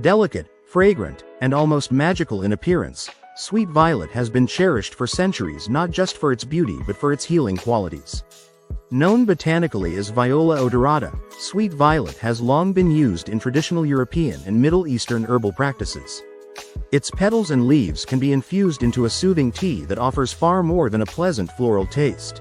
Delicate, fragrant, and almost magical in appearance, sweet violet has been cherished for centuries not just for its beauty but for its healing qualities. Known botanically as Viola odorata, sweet violet has long been used in traditional European and Middle Eastern herbal practices. Its petals and leaves can be infused into a soothing tea that offers far more than a pleasant floral taste.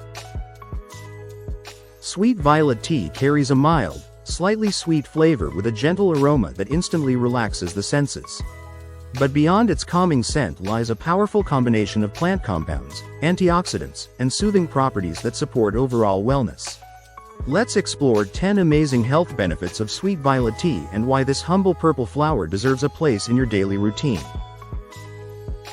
Sweet violet tea carries a mild, slightly sweet flavor with a gentle aroma that instantly relaxes the senses. But beyond its calming scent lies a powerful combination of plant compounds, antioxidants, and soothing properties that support overall wellness. Let's explore 10 amazing health benefits of sweet violet tea and why this humble purple flower deserves a place in your daily routine.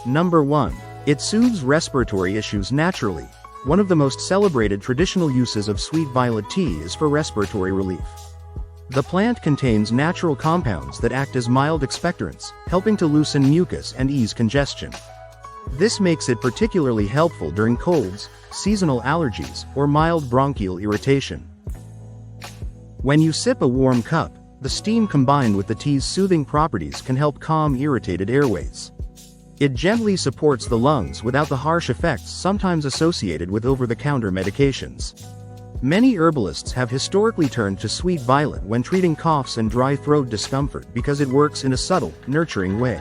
Number 1. It soothes respiratory issues naturally. One of the most celebrated traditional uses of sweet violet tea is for respiratory relief. The plant contains natural compounds that act as mild expectorants, helping to loosen mucus and ease congestion. This makes it particularly helpful during colds, seasonal allergies, or mild bronchial irritation. When you sip a warm cup, the steam combined with the tea's soothing properties can help calm irritated airways. It gently supports the lungs without the harsh effects sometimes associated with over-the-counter medications. Many herbalists have historically turned to sweet violet when treating coughs and dry throat discomfort because it works in a subtle, nurturing way.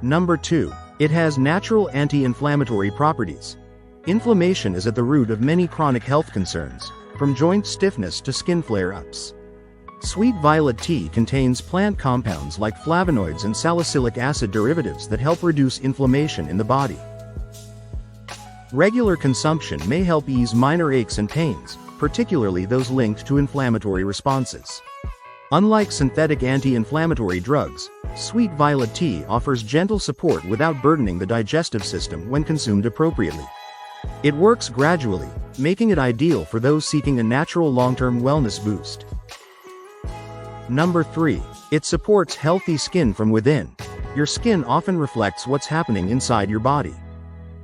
Number 2. It has natural anti-inflammatory properties. Inflammation is at the root of many chronic health concerns, from joint stiffness to skin flare-ups. Sweet violet tea contains plant compounds like flavonoids and salicylic acid derivatives that help reduce inflammation in the body. Regular consumption may help ease minor aches and pains, particularly those linked to inflammatory responses. Unlike synthetic anti-inflammatory drugs, sweet violet tea offers gentle support without burdening the digestive system when consumed appropriately. It works gradually, making it ideal for those seeking a natural long-term wellness boost. Number 3. It supports healthy skin from within. Your skin often reflects what's happening inside your body.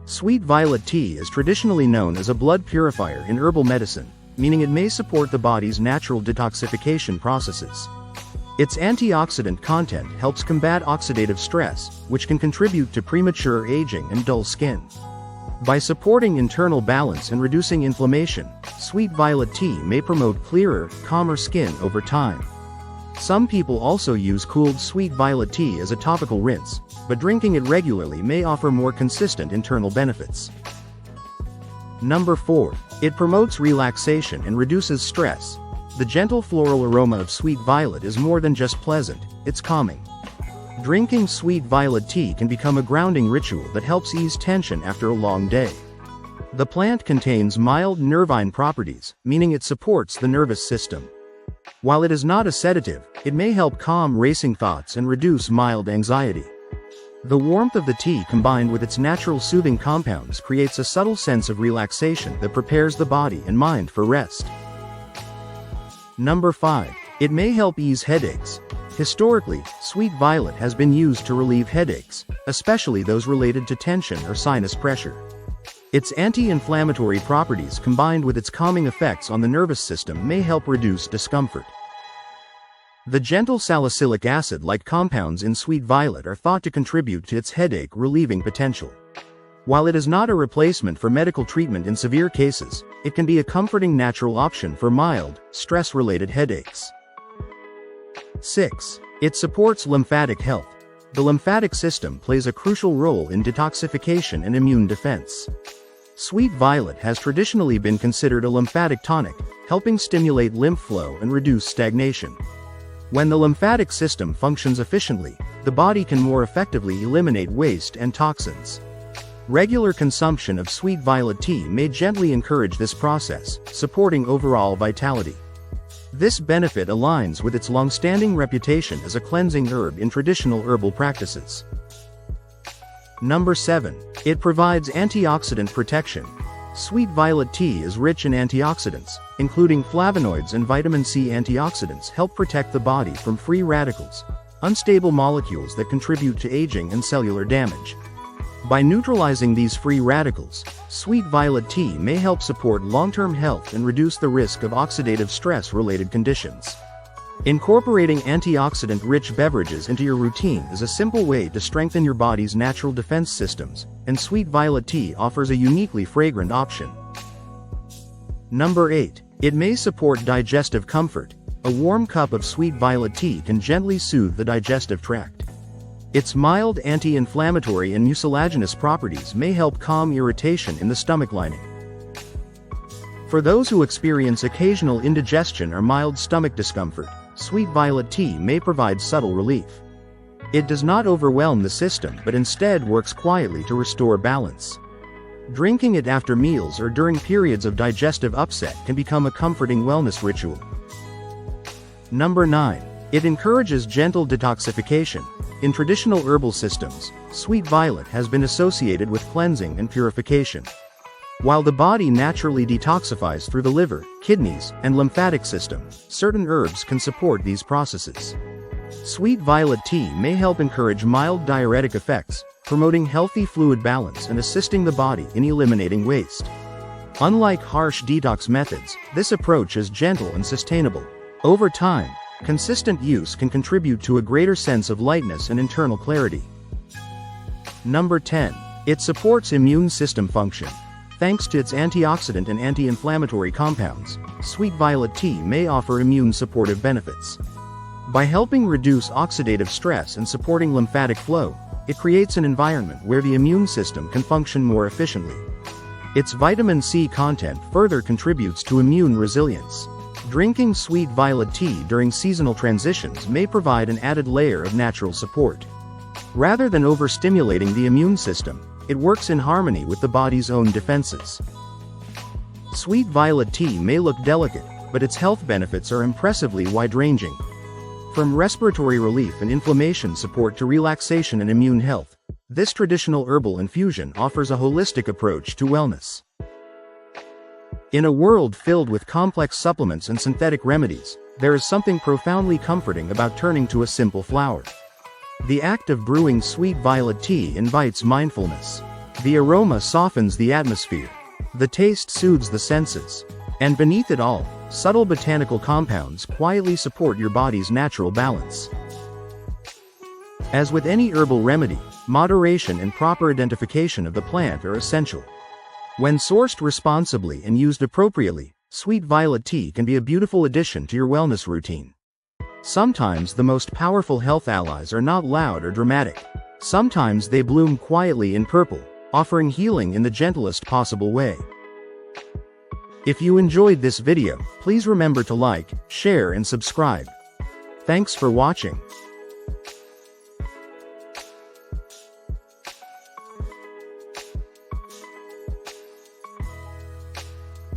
Sweet violet tea is traditionally known as a blood purifier in herbal medicine, meaning it may support the body's natural detoxification processes. Its antioxidant content helps combat oxidative stress, which can contribute to premature aging and dull skin. By supporting internal balance and reducing inflammation, sweet violet tea may promote clearer, calmer skin over time. Some people also use cooled sweet violet tea as a topical rinse, but drinking it regularly may offer more consistent internal benefits. Number 4. It promotes relaxation and reduces stress. The gentle floral aroma of sweet violet is more than just pleasant, it's calming. Drinking sweet violet tea can become a grounding ritual that helps ease tension after a long day. The plant contains mild nervine properties, meaning it supports the nervous system. While it is not a sedative, it may help calm racing thoughts and reduce mild anxiety. The warmth of the tea combined with its natural soothing compounds creates a subtle sense of relaxation that prepares the body and mind for rest. Number 5. It may help ease headaches. Historically, sweet violet has been used to relieve headaches, especially those related to tension or sinus pressure. Its anti-inflammatory properties combined with its calming effects on the nervous system may help reduce discomfort. The gentle salicylic acid-like compounds in sweet violet are thought to contribute to its headache-relieving potential. While it is not a replacement for medical treatment in severe cases, it can be a comforting natural option for mild, stress-related headaches. 6. It supports lymphatic health. The lymphatic system plays a crucial role in detoxification and immune defense. Sweet violet has traditionally been considered a lymphatic tonic, helping stimulate lymph flow and reduce stagnation. When the lymphatic system functions efficiently, the body can more effectively eliminate waste and toxins. Regular consumption of sweet violet tea may gently encourage this process, supporting overall vitality. This benefit aligns with its long-standing reputation as a cleansing herb in traditional herbal practices. Number 7. It provides antioxidant protection. Sweet violet tea is rich in antioxidants, including flavonoids and vitamin C. Antioxidants help protect the body from free radicals, unstable molecules that contribute to aging and cellular damage. By neutralizing these free radicals, sweet violet tea may help support long-term health and reduce the risk of oxidative stress-related conditions. Incorporating antioxidant-rich beverages into your routine is a simple way to strengthen your body's natural defense systems, and sweet violet tea offers a uniquely fragrant option. Number 8. It may support digestive comfort. A warm cup of sweet violet tea can gently soothe the digestive tract. Its mild anti-inflammatory and mucilaginous properties may help calm irritation in the stomach lining. For those who experience occasional indigestion or mild stomach discomfort, sweet violet tea may provide subtle relief. It does not overwhelm the system but instead works quietly to restore balance. Drinking it after meals or during periods of digestive upset can become a comforting wellness ritual. Number 9. It encourages gentle detoxification. In traditional herbal systems, sweet violet has been associated with cleansing and purification. While the body naturally detoxifies through the liver, kidneys, and lymphatic system, certain herbs can support these processes. Sweet violet tea may help encourage mild diuretic effects, promoting healthy fluid balance and assisting the body in eliminating waste. Unlike harsh detox methods, this approach is gentle and sustainable. Over time, consistent use can contribute to a greater sense of lightness and internal clarity. Number 10. It supports immune system function. Thanks to its antioxidant and anti-inflammatory compounds, sweet violet tea may offer immune supportive benefits. By helping reduce oxidative stress and supporting lymphatic flow, it creates an environment where the immune system can function more efficiently. Its vitamin C content further contributes to immune resilience. Drinking sweet violet tea during seasonal transitions may provide an added layer of natural support. Rather than overstimulating the immune system, it works in harmony with the body's own defenses. Sweet violet tea may look delicate, but its health benefits are impressively wide-ranging. From respiratory relief and inflammation support to relaxation and immune health, this traditional herbal infusion offers a holistic approach to wellness. In a world filled with complex supplements and synthetic remedies, there is something profoundly comforting about turning to a simple flower. The act of brewing sweet violet tea invites mindfulness. The aroma softens the atmosphere. The taste soothes the senses. And beneath it all, subtle botanical compounds quietly support your body's natural balance. As with any herbal remedy, moderation and proper identification of the plant are essential. When sourced responsibly and used appropriately, sweet violet tea can be a beautiful addition to your wellness routine. Sometimes the most powerful health allies are not loud or dramatic. Sometimes they bloom quietly in purple, offering healing in the gentlest possible way. If you enjoyed this video, please remember to like, share and subscribe. Thanks for watching.